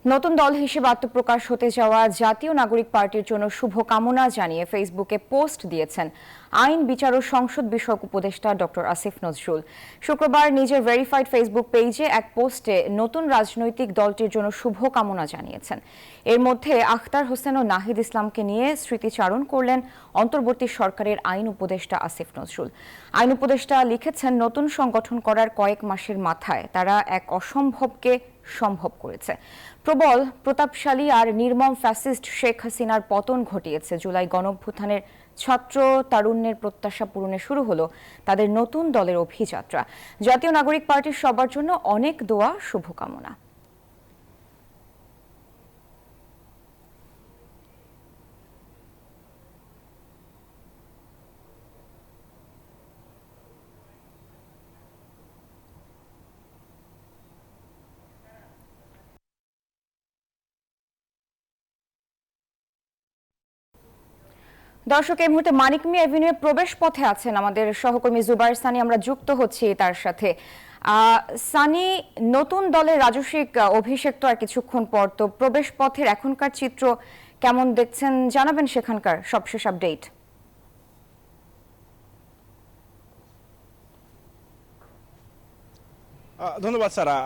নতুন দল হিসেবে আত্মপ্রকাশ হতে যাওয়া জাতীয় নাগরিক পার্টির জন্য শুভকামনা জানিয়ে ফেসবুকে পোস্ট দিয়েছেন আইন বিচার ও সংসদ বিষয়ক উপদেষ্টা ডক্টর আসিফ নজরুল। শুক্রবার নিজের ভেরিফাইড ফেসবুক পেজে এক পোস্টে নতুন রাজনৈতিক দলটির জন্য শুভকামনা জানিয়েছেন। এর মধ্যে আখতার হোসেন ও নাহিদ ইসলামকে নিয়ে স্মৃতিচারণ করলেন অন্তর্বর্তী সরকারের আইন উপদেষ্টা আসিফ নজরুল। আইন উপদেষ্টা লিখেছেন, নতুন সংগঠন করার কয়েক মাসের মাথায় তারা এক অসম্ভবকে সম্ভব করেছে। প্রবল, প্রতাপশালী আর নির্মম ফ্যাসিস্ট শেখ হাসিনার পতন ঘটিয়েছে। জুলাই গণঅভ্যুত্থানের ছাত্র তারুণ্যের প্রত্যাশা পূরণে শুরু হলো তাদের নতুন দলের অভিযাত্রা। জাতীয় নাগরিক পার্টির সবার জন্য অনেক দোয়া, শুভকামনা। দর্শক, এই মুহূর্তে মানিক মিয়া এভিনিউয়ে প্রবেশ পথে আছেন আমাদের সহকর্মী জুবাইর সানি। আমরা যুক্ত হচ্ছি তার সাথে। সানি, নতুন দলের রাজস্বিক অভিষেক তো আর কিছুক্ষণ পর, তো প্রবেশ পথের এখনকার চিত্র কেমন দেখছেন জানাবেন সেখানকার সবশেষ আপডেট। ধন্যবাদ সারা।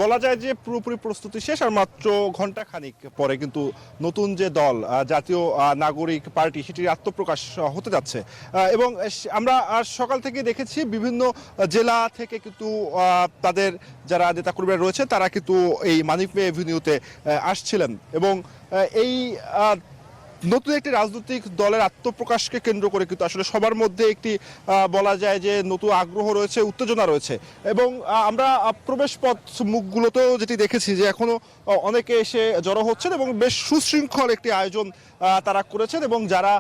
বলা যায় যে পুরোপুরি প্রস্তুতি শেষ, আর মাত্র ঘন্টা খানিক পরে কিন্তু নতুন যে দল জাতীয় নাগরিক পার্টি সেটির আত্মপ্রকাশ হতে যাচ্ছে। এবং আমরা সকাল থেকে দেখেছি বিভিন্ন জেলা থেকে কিন্তু তাদের যারা নেতাকর্মীরা রয়েছে তারা কিন্তু এই মানিক মিয়া এভিনিউতে আসছিলেন। এবং এই নতুন একটি রাজনৈতিক দলের আত্মপ্রকাশকে কেন্দ্র করে কিন্তু আসলে সবার মধ্যে একটি বলা যায় যে নতুন আগ্রহ রয়েছে, উত্তেজনা রয়েছে। এবং আমরা প্রবেশ পথ মুখগুলোতেও যেটি দেখেছি যে এখনো অনেকে এসে জড়ো হচ্ছেন এবং বেশ সুশৃঙ্খল একটি আয়োজন তারা করেছেন। এবং যারা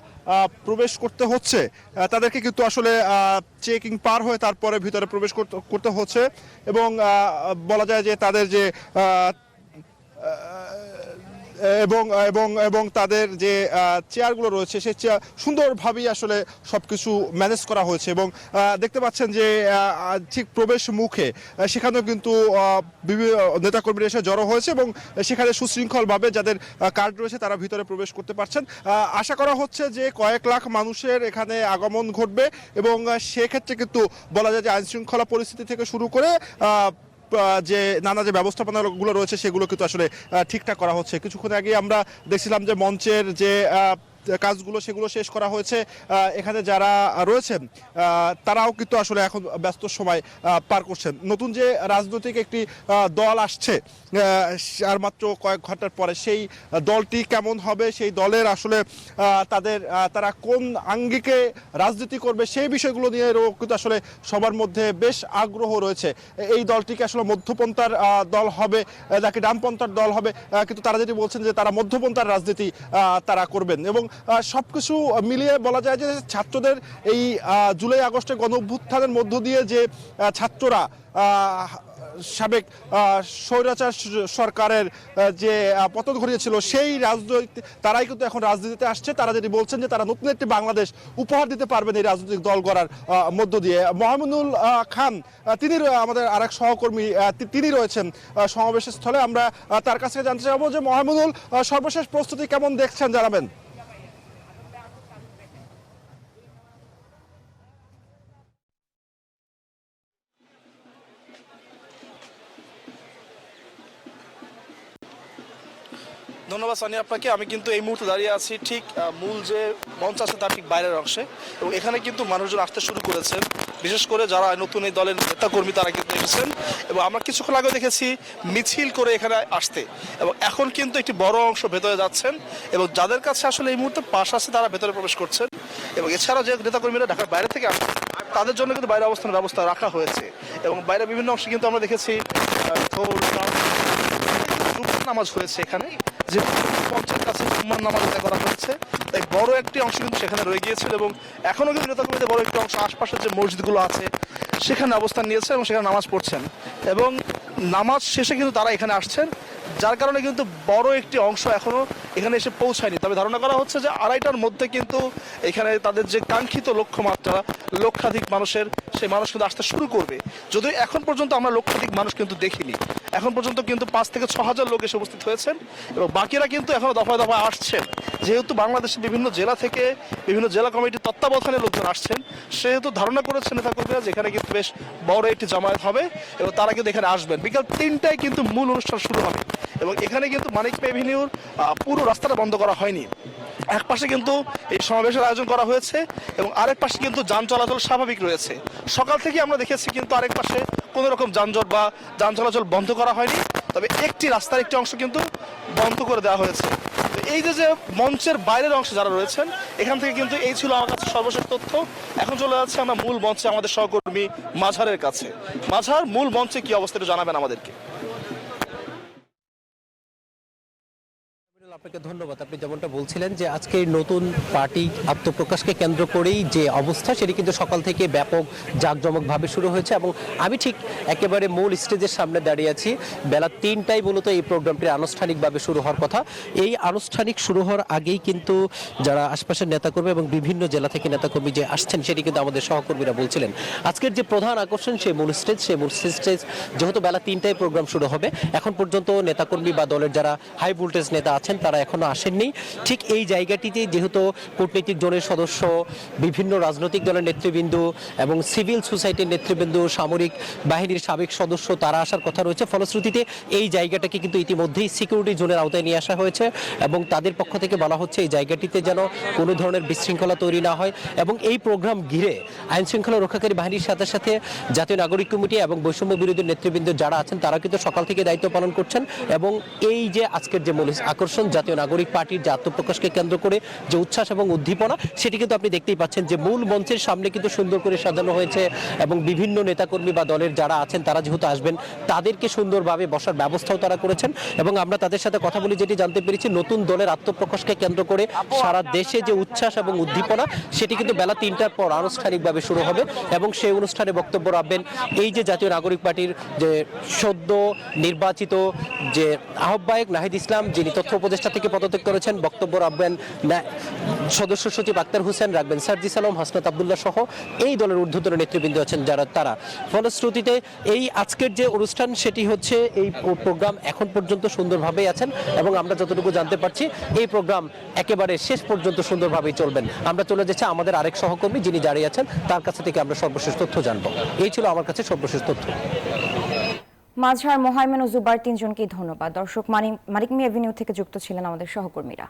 প্রবেশ করতে হচ্ছে তাদেরকে কিন্তু আসলে চেকিং পার হয়ে তারপরে ভিতরে প্রবেশ করতে হচ্ছে। এবং বলা যায় যে তাদের যে এবং এবং এবং তাদের যে চেয়ারগুলো রয়েছে সেই চেয়ার সুন্দরভাবেই আসলে সবকিছু ম্যানেজ করা হয়েছে। এবং দেখতে পাচ্ছেন যে ঠিক প্রবেশ মুখে সেখানেও কিন্তু বিভিন্ন নেতাকর্মীরা এসে জড়ো হয়েছে এবং সেখানে সুশৃঙ্খলভাবে যাদের কার্ড রয়েছে তারা ভিতরে প্রবেশ করতে পারছেন। আশা করা হচ্ছে যে কয়েক লাখ মানুষের এখানে আগমন ঘটবে এবং সেক্ষেত্রে কিন্তু বলা যায় যে আইনশৃঙ্খলা পরিস্থিতি থেকে শুরু করে যে নানা যে ব্যবস্থাপনাগুলো রয়েছে সেগুলো কিন্তু আসলে ঠিকঠাক করা হচ্ছে। কিছুক্ষণ আগে আমরা দেখছিলাম যে মঞ্চের যে কাজগুলো সেগুলো শেষ করা হয়েছে। এখানে যারা রয়েছেন তারাও কিন্তু আসলে এখন ব্যস্ত সময় পার করছেন। নতুন যে রাজনৈতিক একটি দল আসছে আর মাত্র কয়েক ঘন্টার পরে, সেই দলটি কেমন হবে, সেই দলের আসলে তারা কোন আঙ্গিকে রাজনীতি করবে সেই বিষয়গুলো নিয়েও কিন্তু আসলে সবার মধ্যে বেশ আগ্রহ রয়েছে। এই দলটিকে আসলে মধ্যপন্থার দল হবে নাকি ডানপন্থার দল হবে, কিন্তু তারা যেটি বলছেন যে তারা মধ্যপন্থার রাজনীতি তারা করবেন। এবং সবকিছু মিলিয়ে বলা যায় যে ছাত্রদের এই জুলাই আগস্টের গণঅভ্যুত্থানের মধ্য দিয়ে যে ছাত্ররা সাবেক স্বৈরাচার সরকারের যে পতন ঘটিয়েছিল সেই তারাই কিন্তু এখন রাজনীতিতে আসছে। তারা যেটি বলছেন যে তারা নতুন একটি বাংলাদেশ উপহার দিতে পারবেন এই রাজনৈতিক দল গড়ার মধ্য দিয়ে। মোহাম্মদুল খান তিনি আমাদের আরেক সহকর্মী, তিনি রয়েছেন সমাবেশের স্থলে। আমরা তার কাছ থেকে জানতে চাইবো যে মোহাম্মদুল, সর্বশেষ প্রস্তুতি কেমন দেখছেন জানাবেন। ধন্যবাদ সানি আপনাকে। আমি কিন্তু এই মুহূর্তে দাঁড়িয়ে আছি ঠিক মূল যে মঞ্চ আছে তার ঠিক বাইরের অংশে, এবং এখানে কিন্তু মানুষজন আসতে শুরু করেছেন, বিশেষ করে যারা নতুন এই দলের নেতাকর্মী তারা কিন্তু এসেছেন। এবং আমরা কিছুক্ষণ আগে দেখেছি মিছিল করে এখানে আসতে, এবং এখন কিন্তু একটি বড় অংশ ভেতরে যাচ্ছেন এবং যাদের কাছে আসলে এই মুহূর্তে পাস আছে তারা ভেতরে প্রবেশ করছেন। এবং এছাড়াও যে নেতাকর্মীরা ঢাকার বাইরে থেকে আসছেন তাদের জন্য কিন্তু বাইরে অবস্থানের ব্যবস্থা রাখা হয়েছে। এবং বাইরে বিভিন্ন অংশে কিন্তু আমরা দেখেছি নামাজ হয়েছে এখানে, যে পঞ্চায়েত কাছে জুম্মার নামাজ আদায় করা হয়েছে, তাই বড় একটি অংশ কিন্তু সেখানে রয়ে গিয়েছিল। এবং এখনও কিন্তু নেতাকর্মীদের বড় একটি অংশ আশপাশের যে মসজিদগুলো আছে সেখানে অবস্থান নিয়েছে এবং সেখানে নামাজ পড়ছেন। এবং নামাজ শেষে কিন্তু তারা এখানে আসছেন, যার কারণে কিন্তু বড় একটি অংশ এখনো এখানে এসে পৌঁছায়নি। তবে ধারণা করা হচ্ছে যে 2:30টার মধ্যে কিন্তু এখানে তাদের যে কাঙ্ক্ষিত লক্ষ্যমাত্রা, লক্ষাধিক মানুষের, সেই মানুষ কিন্তু আসতে শুরু করবে। যদিও এখন পর্যন্ত আমরা লক্ষাধিক মানুষ কিন্তু দেখিনি। এখন পর্যন্ত কিন্তু 5 থেকে 6,000 লোক এসে উপস্থিত হয়েছেন এবং বাকিরা কিন্তু এখনো দফায় দফায় আসছেন। যেহেতু বাংলাদেশের বিভিন্ন জেলা থেকে বিভিন্ন জেলা কমিটির তত্ত্বাবধানে লোকজন আসছেন, সেহেতু ধারণা করেছেন নেতাকর্মীরা যেখানে কিন্তু বেশ বড় একটি জামায়াত হবে এবং তারা কিন্তু এখানে আসবেন। বিকাল 3টায় কিন্তু মূল অনুষ্ঠান শুরু হবে এবং এখানে কিন্তু মানিক এভিনিউর পুরো রাস্তাটা বন্ধ করা হয়নি। এক পাশে কিন্তু এই সমাবেশের আয়োজন করা হয়েছে এবং আরেক পাশে কিন্তু যান চলাচল স্বাভাবিক রয়েছে। সকাল থেকে আমরা দেখেছি কিন্তু আরেক পাশে কোনো রকম যানজট বা যান চলাচল বন্ধ করা হয়নি, তবে একটি রাস্তার একটি অংশ কিন্তু বন্ধ করে দেওয়া হয়েছে। এই যে মঞ্চের বাইরের অংশে যারা রয়েছেন, এখান থেকে কিন্তু এই ছিল আমার কাছে সর্বশেষ তথ্য। এখন চলে যাচ্ছে আমরা মূল মঞ্চে আমাদের সহকর্মী মাঝারের কাছে। মাঝার, মূল মঞ্চে কি অবস্থা একটু জানাবেন আমাদেরকে। আপনাকে ধন্যবাদ। আপনি যেমনটা বলছিলেন যে আজকে নতুন পার্টি আত্মপ্রকাশকে কেন্দ্র করেই যে অবস্থা, সেটি কিন্তু সকাল থেকে ব্যাপক জাঁকজমকভাবে শুরু হয়েছে এবং আমি ঠিক একেবারে মূল স্টেজের সামনে দাঁড়িয়ে আছি। বেলা 3টায় মূলত এই প্রোগ্রামটি আনুষ্ঠানিকভাবে শুরু হওয়ার কথা। এই আনুষ্ঠানিক শুরু হওয়ার আগেই কিন্তু যারা আশপাশের নেতাকর্মী এবং বিভিন্ন জেলা থেকে নেতাকর্মী যে আসছেন, সেটি কিন্তু আমাদের সহকর্মীরা বলছিলেন। আজকের যে প্রধান আকর্ষণ সেই মূল স্টেজ, যেহেতু বেলা 3টায় প্রোগ্রাম শুরু হবে, এখন পর্যন্ত নেতাকর্মী বা দলের যারা হাই ভোল্টেজ নেতা আছেন তারা এখনো আসেননি। ঠিক এই জায়গাটিতে যেহেতু কূটনৈতিক জোনের সদস্য, বিভিন্ন রাজনৈতিক দলের নেতৃবৃন্দ এবং সিভিল সোসাইটির নেতৃবৃন্দ, সামরিক বাহিনীর সাবেক সদস্য তারা আসার কথা রয়েছে। ফলশ্রুতিতে এই জায়গাটাকে কিন্তু ইতিমধ্যেই সিকিউরিটি জোনের আওতায় নিয়ে আসা হয়েছে এবং তাদের পক্ষ থেকে বলা হচ্ছে এই জায়গাটিতে যেন কোনো ধরনের বিশৃঙ্খলা তৈরি না হয় এবং এই প্রোগ্রাম ঘিরে আইন শৃঙ্খলা রক্ষাকারী বাহিনীর সাথে সাথে জাতীয় নাগরিক কমিটি এবং বৈষম্য বিরোধী নেতৃবৃন্দ যারা আছেন তারা কিন্তু সকাল থেকে দায়িত্ব পালন করছেন এবং এই যে আজকের যে মূল আকর্ষণ জাতীয় নাগরিক পার্টির যে আত্মপ্রকাশকে কেন্দ্র করে যে উচ্ছ্বাস এবং উদ্দীপনা, সেটি কিন্তু আপনি দেখতেই পাচ্ছেন যে মূল মঞ্চের সামনে কিন্তু সুন্দর করে সাজানো হয়েছে এবং বিভিন্ন নেতাকর্মী বা দলের যারা আছেন তারা যেহেতু আসবেন তাদেরকে সুন্দরভাবে বসার ব্যবস্থাও তারা করেছেন এবং আমরা তাদের সাথে কথা বলি যেটি জানতে পেরেছি নতুন দলের আত্মপ্রকাশকে কেন্দ্র করে সারা দেশে যে উচ্ছ্বাস এবং উদ্দীপনা সেটি কিন্তু বেলা 3টার পর আনুষ্ঠানিকভাবে শুরু হবে এবং সেই অনুষ্ঠানে বক্তব্য রাখবেন এই যে জাতীয় নাগরিক পার্টির যে সদ্য নির্বাচিত যে আহ্বায়ক নাহিদ ইসলাম, যিনি তথ্য উপদেষ্টা থেকে পদত্যাগ করেছেন। বক্তব্য রাখবেন সদস্য সচিব আক্তার হোসেন, রাখবেন সার্জিস আলম, হাসনাত আব্দুল্লাহ সহ এই দলের ঊর্ধ্বতন নেতৃবৃন্দ আছেন যারা তারা। ফলশ্রুতিতে এই আজকের যে অনুষ্ঠান সেটি হচ্ছে এই প্রোগ্রাম এখন পর্যন্ত সুন্দরভাবেই আছেন এবং আমরা যতটুকু জানতে পারছি এই প্রোগ্রাম একেবারে শেষ পর্যন্ত সুন্দরভাবেই চলবেন। আমরা চলে যাচ্ছি আমাদের আরেক সহকর্মী যিনি দাঁড়িয়ে আছেন তার কাছে থেকে আমরা সর্বশেষ তথ্য জানবো। এই ছিল আমার কাছে সর্বশেষ তথ্য। মাঝার, মোহাইমেন ও জুবার তিনজনকেই ধন্যবাদ। দর্শক, মানিক এভিনিউ থেকে যুক্ত ছিলেন আমাদের সহকর্মীরা।